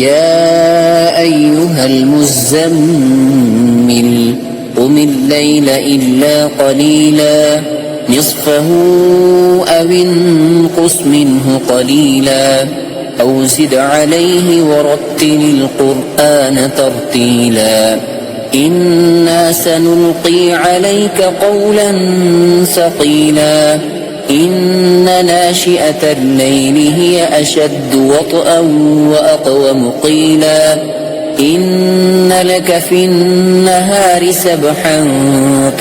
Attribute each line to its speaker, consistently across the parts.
Speaker 1: يا أيها المزمل قم الليل إلا قليلا نصفه أو انقص منه قليلا أو زد عليه ورتل القرآن ترتيلا إنا سنلقي عليك قولا ثقيلا إن ناشئة الليل هي أشد وطئا وأقوم قيلا إن لك في النهار سبحا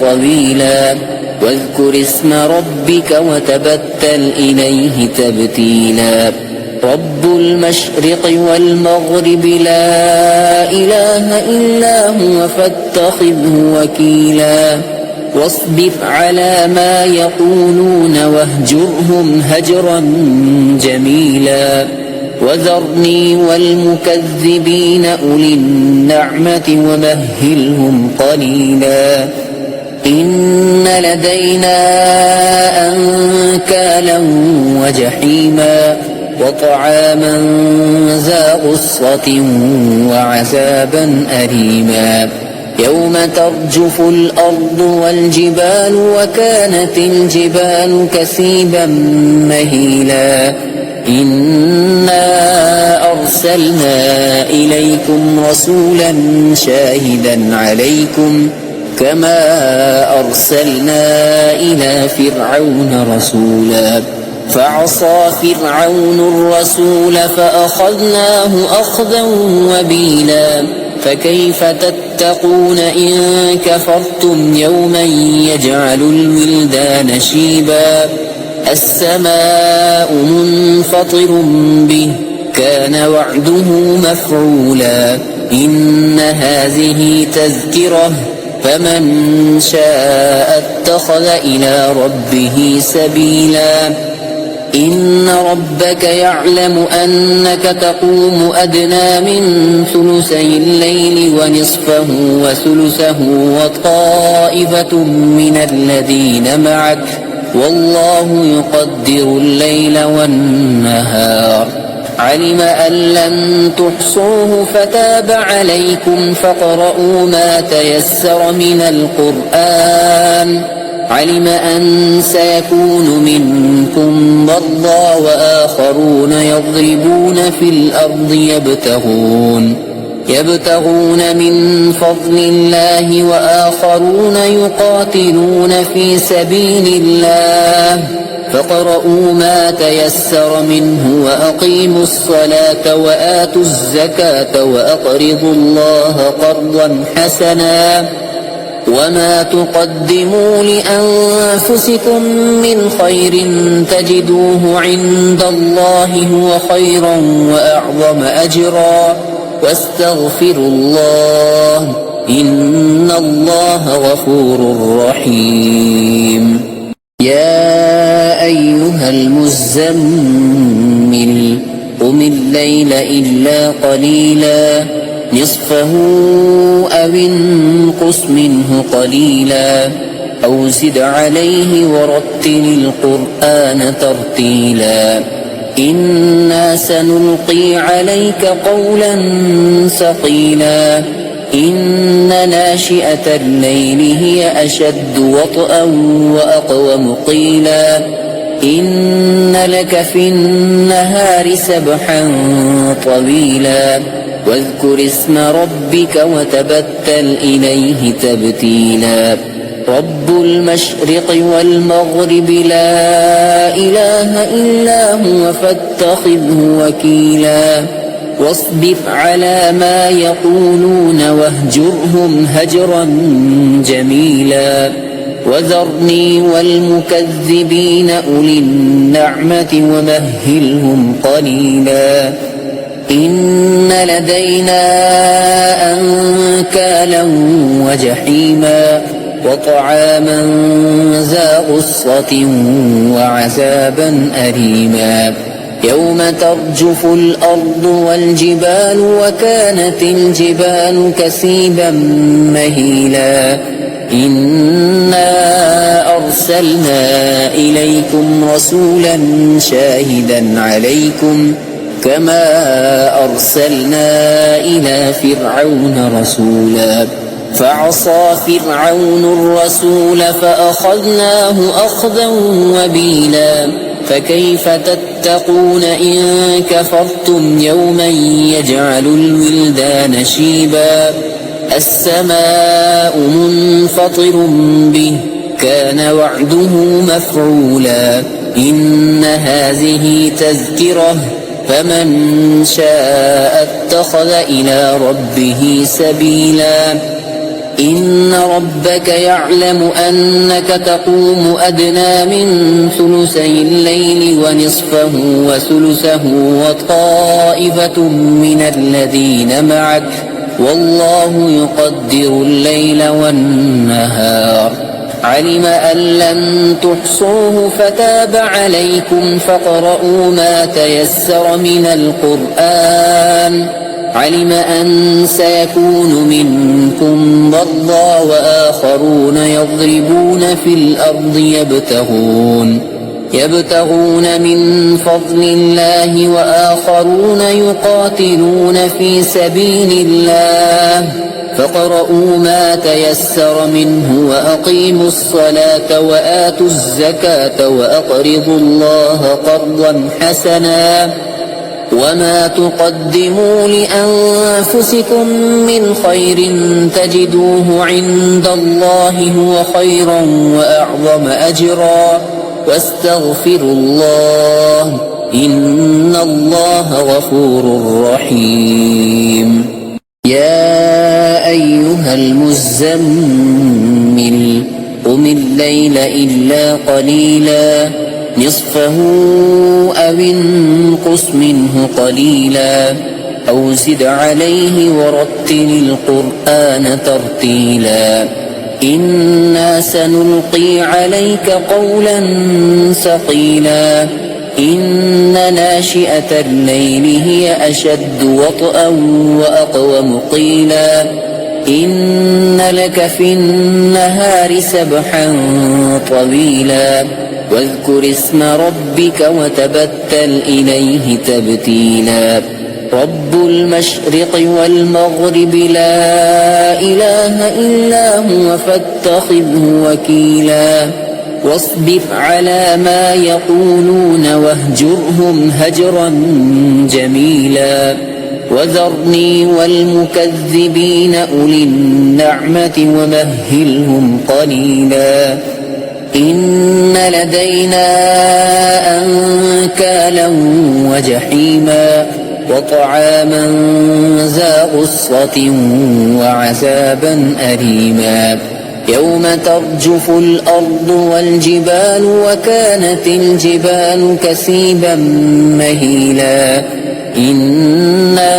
Speaker 1: طويلا واذكر اسم ربك وتبتل إليه تبتيلا رب المشرق والمغرب لا إله إلا هو فاتخذه وكيلا واصبر على ما يقولون واهجرهم هجرا جميلا وذرني والمكذبين أولي النعمة ومهلهم قليلا إن لدينا أنكالا وجحيما وطعاما ذا غصة وعذابا أليما يوم ترجف الأرض والجبال وكانت الجبال كثيبا مهيلا إنا أرسلنا إليكم رسولا شاهدا عليكم كما أرسلنا إلى فرعون رسولا فعصى فرعون الرسول فأخذناه أخذا وبيلا فكيف تتقون إن كفرتم يوما يجعل الولدان شيبا السماء منفطر به كان وعده مفعولا إن هذه تذكرة فمن شاء اتخذ إلى ربه سبيلا إن ربك يعلم أنك تقوم أدنى من ثلثي الليل ونصفه وثلثه وطائفة من الذين معك والله يقدر الليل والنهار علم أن لن تحصوه فتاب عليكم فاقرؤوا ما تيسر من القرآن علم أن سيكون منكم مرضى وآخرون يضربون في الأرض يبتغون من فضل الله وآخرون يقاتلون في سبيل الله فاقرؤوا ما تيسر منه وأقيموا الصلاة وآتوا الزكاة وأقرضوا الله قرضا حسنا وما تقدموا لأنفسكم من خير تجدوه عند الله هو خيرا وأعظم أجرا واستغفروا الله إن الله غفور رحيم يا أيها المزمل قم الليل إلا قليلا نصفه أو انقص منه قليلا أو زد عليه ورتل القرآن ترتيلا إنا سنلقي عليك قولا ثقيلا إن ناشئة الليل هي أشد وطئا وأقوم قيلا إن لك في النهار سبحا طويلا واذكر اسم ربك وتبتل إليه تبتيلا رب المشرق والمغرب لا إله إلا هو فاتخذه وكيلا واصبر على ما يقولون واهجرهم هجرا جميلا وذرني والمكذبين أولي النعمة ومهلهم قليلا إن لدينا أنكالا وجحيما وطعاما ذا غصة وعذابا أليما يوم ترجف الأرض والجبال وكانت الجبال كثيبا مهيلا إنا أرسلنا إليكم رسولا شاهدا عليكم كما أرسلنا إلى فرعون رسولا فعصى فرعون الرسول فأخذناه أخذا وبيلا فكيف تتقون إن كفرتم يوما يجعل الولدان شيبا السماء منفطر به كان وعده مفعولا إن هذه تذكرة فمن شاء اتخذ إلى ربه سبيلا إن ربك يعلم أنك تقوم أدنى من ثلثي الليل ونصفه وثلثه وطائفة من الذين معك والله يقدر الليل والنهار علم أن لن تحصوه فتاب عليكم فاقرؤوا ما تيسر من القرآن علم أن سيكون منكم مرضى وآخرون يضربون في الأرض يبتغون من فضل الله وآخرون يقاتلون في سبيل الله فاقرؤوا ما تيسر منه وأقيموا الصلاة وآتوا الزكاة وأقرضوا الله قرضا حسنا وما تقدموا لأنفسكم من خير تجدوه عند الله هو خيرا وأعظم أجرا واستغفروا الله إن الله غفور رحيم يا أيها المزمل قم الليل إلا قليلا نصفه أو انقص منه قليلا أو زد عليه ورتل القرآن ترتيلا إنا سنلقي عليك قولا ثقيلا إن ناشئة الليل هي أشد وطئا وأقوم قيلا إن لك في النهار سبحا طويلا واذكر اسم ربك وتبتل إليه تبتيلا رب المشرق والمغرب لا إله إلا هو فاتخذه وكيلا واصبر على ما يقولون واهجرهم هجرا جميلا وذرني والمكذبين أولي النعمة ومهلهم قليلا إن لدينا أنكالا وجحيما وطعاما ذا غصة وعذابا أليما يوم ترجف الأرض والجبال وكانت الجبال كثيبا مهيلا إنا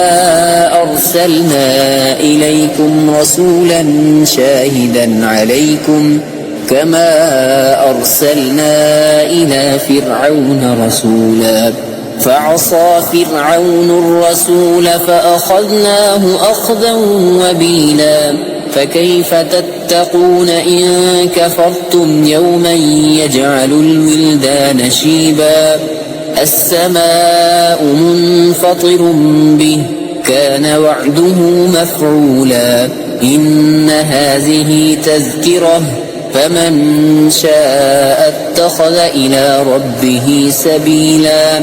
Speaker 1: أرسلنا إليكم رسولا شاهدا عليكم كما أرسلنا إلى فرعون رسولا فعصى فرعون الرسول فأخذناه أخذا وبيلا فكيف تتقون إن كفرتم يوما يجعل الولدان شيبا السماء منفطر به كان وعده مفعولا إن هذه تذكرة فمن شاء اتخذ إلى ربه سبيلا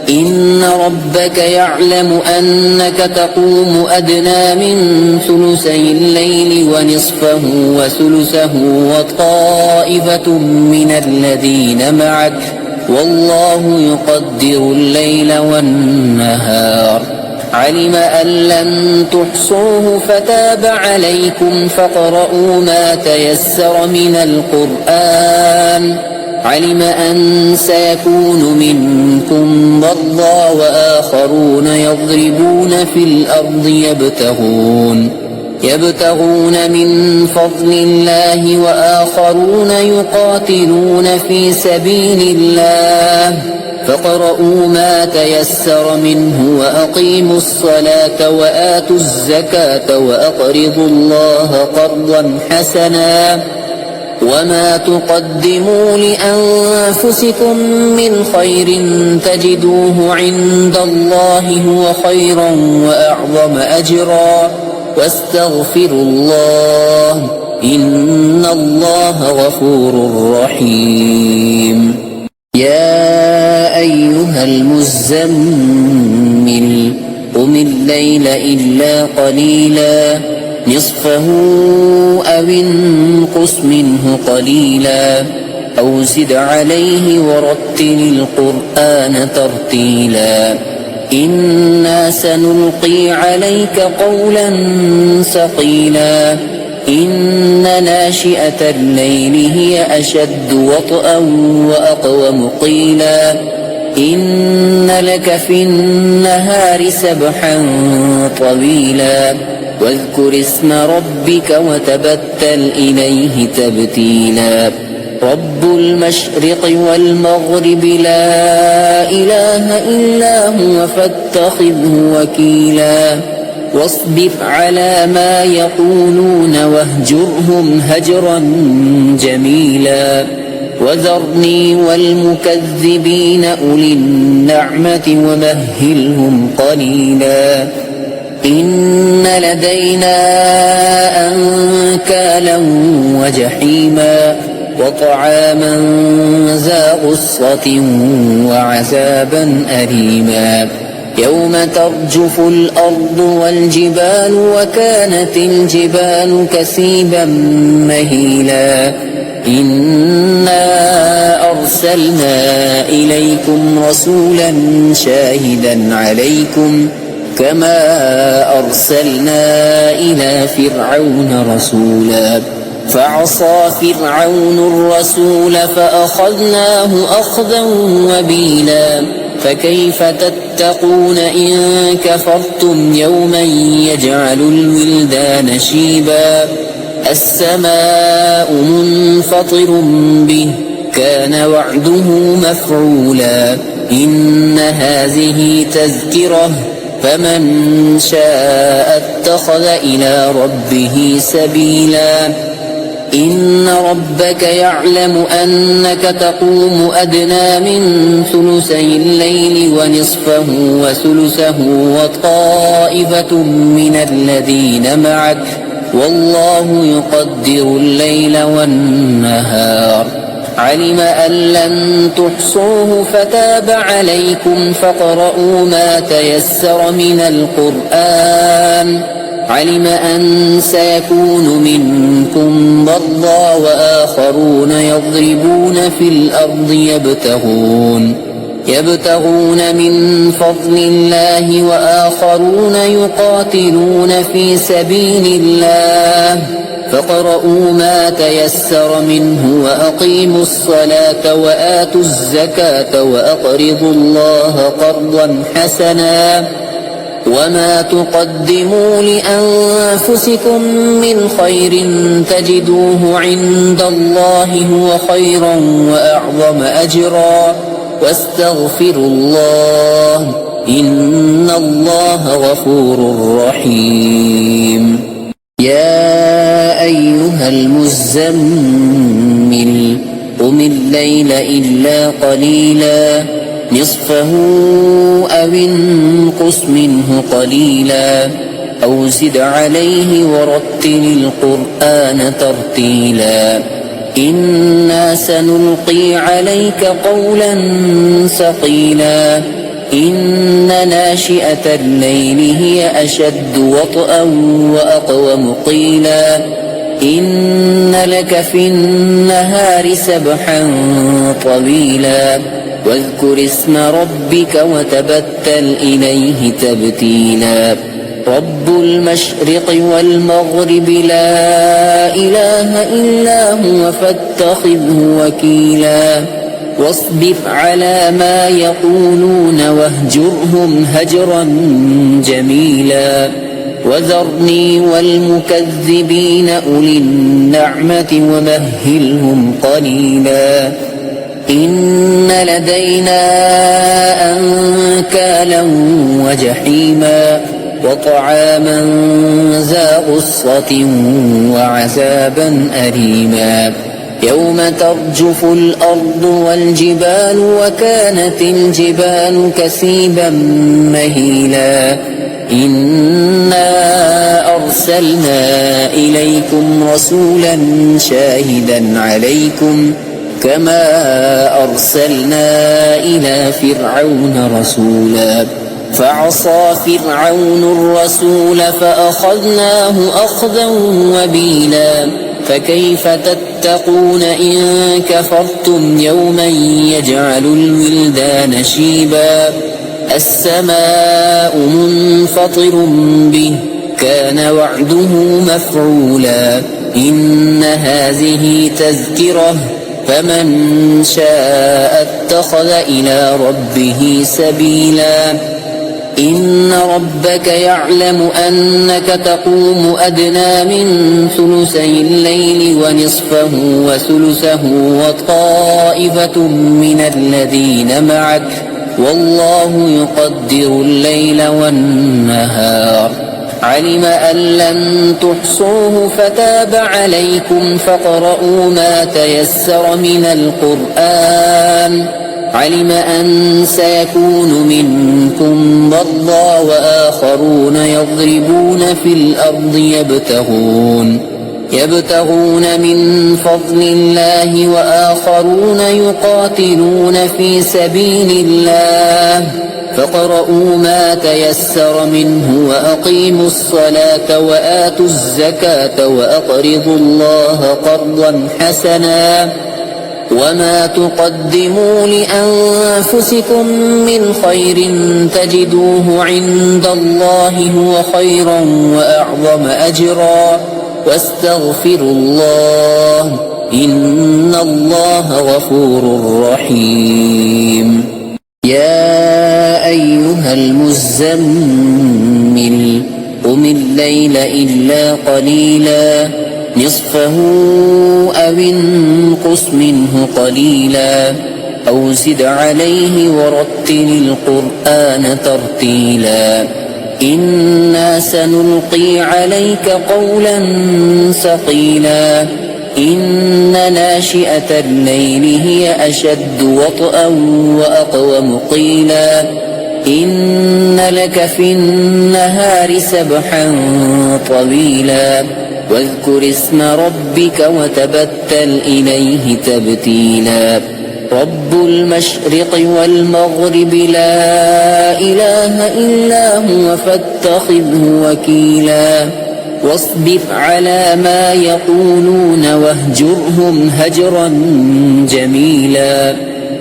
Speaker 1: إن ربك يعلم أنك تقوم أدنى من ثلثي الليل ونصفه وثلثه وطائفة من الذين معك والله يقدر الليل والنهار علم أن لن تحصوه فتاب عليكم فاقرؤوا ما تيسر من القرآن علم أن سيكون منكم مرضى وآخرون يضربون في الأرض يبتغون من فضل الله وآخرون يقاتلون في سبيل الله فاقرؤوا ما تيسر منه وأقيموا الصلاة وآتوا الزكاة وأقرضوا الله قرضا حسنا وما تقدموا لأنفسكم من خير تجدوه عند الله هو خيرا وأعظم أجرا واستغفروا الله إن الله غفور رحيم. يا أيها المزمل قم الليل إلا قليلا نصفه أو انقص منه قليلا أو زد عليه ورتل القرآن ترتيلا إنا سنلقي عليك قولا ثقيلا إن ناشئة الليل هي أشد وطئا وأقوم قيلا إن لك في النهار سبحا طويلا واذكر اسم ربك وتبتل إليه تبتيلا رب المشرق والمغرب لا إله إلا هو فاتخذه وكيلا واصبر على ما يقولون واهجرهم هجرا جميلا وذرني والمكذبين أولي النعمة ومهلهم قليلا إن لدينا أنكالا وجحيما وطعاما ذا غصة وعذابا أليما يوم ترجف الأرض والجبال وكانت الجبال كثيبا مهيلا إنا أرسلنا إليكم رسولا شاهدا عليكم كما أرسلنا إلى فرعون رسولا فعصى فرعون الرسول فأخذناه أخذا وبيلا فكيف تتقون إن كفرتم يوما يجعل الولدان شيبا السماء منفطر به كان وعده مفعولا إن هذه تذكرة فمن شاء اتخذ إلى ربه سبيلا إن ربك يعلم أنك تقوم أدنى من ثلثي الليل ونصفه وثلثه وطائفة من الذين معك والله يقدر الليل والنهار علم أن لن تحصوه فتاب عليكم فاقرؤوا ما تيسر من القرآن علم أن سيكون منكم مرضى وآخرون يضربون في الأرض يبتغون من فضل الله وآخرون يقاتلون في سبيل الله فاقرؤوا ما تيسر منه وأقيموا الصلاة وآتوا الزكاة وأقرضوا الله قرضا حسنا وما تقدموا لأنفسكم من خير تجدوه عند الله هو خيرا وأعظم أجرا واستغفروا الله إن الله غفور رحيم. يا أيها المزمل قم الليل إلا قليلا نصفه أو انقص منه قليلا أو زد عليه ورتل القرآن ترتيلا إنا سنلقي عليك قولا ثقيلا إن ناشئة الليل هي أشد وطئا وأقوم قيلا إن لك في النهار سبحا طويلا واذكر اسم ربك وتبتل إليه تبتيلا رب المشرق والمغرب لا إله إلا هو فاتخذه وكيلا واصبر على ما يقولون واهجرهم هجرا جميلا وذرني والمكذبين أولي النعمة ومهلهم قليلا إن لدينا أنكالا وجحيما وطعاما ذا غصة وعذابا أليما يوم ترجف الأرض والجبال وكانت الجبال كثيبا مهيلا إنا أرسلنا إليكم رسولا شاهدا عليكم كما أرسلنا إلى فرعون رسولا فعصى فرعون الرسول فأخذناه أخذا وبيلا فكيف تتقون إن كفرتم يوما يجعل الولدان شيبا السماء منفطر به كان وعده مفعولا إن هذه تذكرة فمن شاء اتخذ إلى ربه سبيلا إن ربك يعلم أنك تقوم أدنى من ثلثي الليل ونصفه وثلثه وطائفة من الذين معك والله يقدر الليل والنهار علم أن لن تحصوه فتاب عليكم فاقرؤوا ما تيسر من القرآن علم أن سيكون منكم مرضى وآخرون يضربون في الأرض يبتغون من فضل الله وآخرون يقاتلون في سبيل الله فاقرؤوا ما تيسر منه وأقيموا الصلاة وآتوا الزكاة وأقرضوا الله قرضا حسنا وما تقدموا لأنفسكم من خير تجدوه عند الله هو خيرا وأعظم أجرا واستغفروا الله إن الله غفور رحيم يا أيها المزمل قم الليل إلا قليلا نصفه أو انقص منه قليلا أو زد عليه ورتل القرآن ترتيلا إنا سنلقي عليك قولا ثقيلا إن ناشئة الليل هي أشد وطئا وأقوم قيلا إن لك في النهار سبحا طويلا واذكر اسم ربك وتبتل إليه تبتيلا رب المشرق والمغرب لا إله إلا هو فاتخذه وكيلا واصبر على ما يقولون واهجرهم هجرا جميلا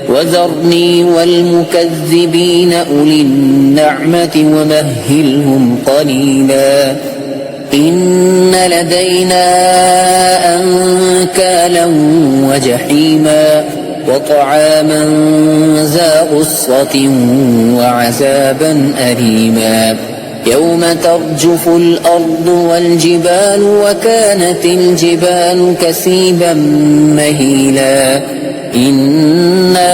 Speaker 1: وذرني والمكذبين أولي النعمة ومهلهم قليلا إن لدينا أنكالا وجحيما وطعاما ذا غصة وعذابا أليما يوم ترجف الأرض والجبال وكانت الجبال كثيبا مهيلا إنا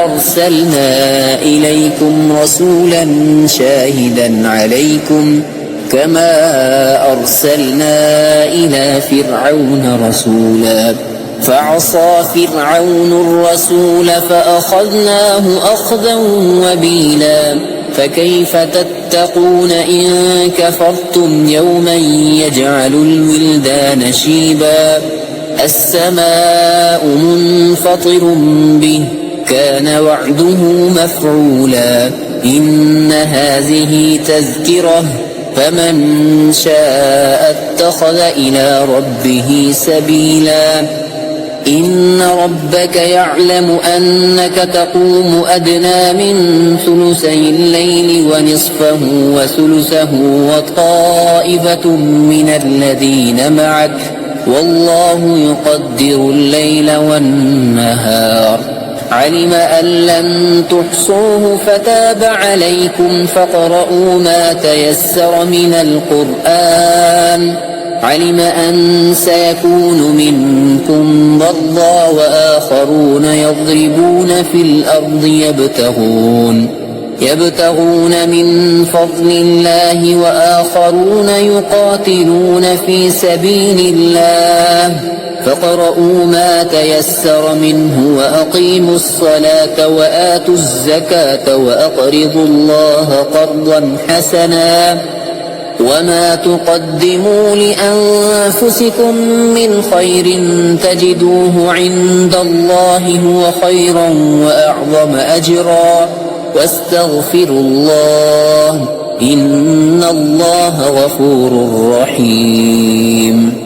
Speaker 1: أرسلنا إليكم رسولا شاهدا عليكم كما أرسلنا إلى فرعون رسولا فعصى فرعون الرسول فأخذناه أخذا وبيلا فكيف تتقون إن كفرتم يوما يجعل الولدان شيبا السماء منفطر به كان وعده مفعولا إن هذه تذكرة فمن شاء اتخذ إلى ربه سبيلا إن ربك يعلم أنك تقوم أدنى من ثلثي الليل ونصفه وثلثه وطائفة من الذين معك والله يقدر الليل والنهار علم أن لن تحصوه فتاب عليكم فاقرؤوا ما تيسر من القرآن علم أن سيكون منكم مرضى وآخرون يضربون في الأرض يبتغون من فضل الله وآخرون يقاتلون في سبيل الله فاقرؤوا ما تيسر منه وأقيموا الصلاة وآتوا الزكاة وأقرضوا الله قرضا حسنا وما تقدموا لأنفسكم من خير تجدوه عند الله هو خيرا وأعظم أجرا واستغفروا الله إن الله غفور رحيم.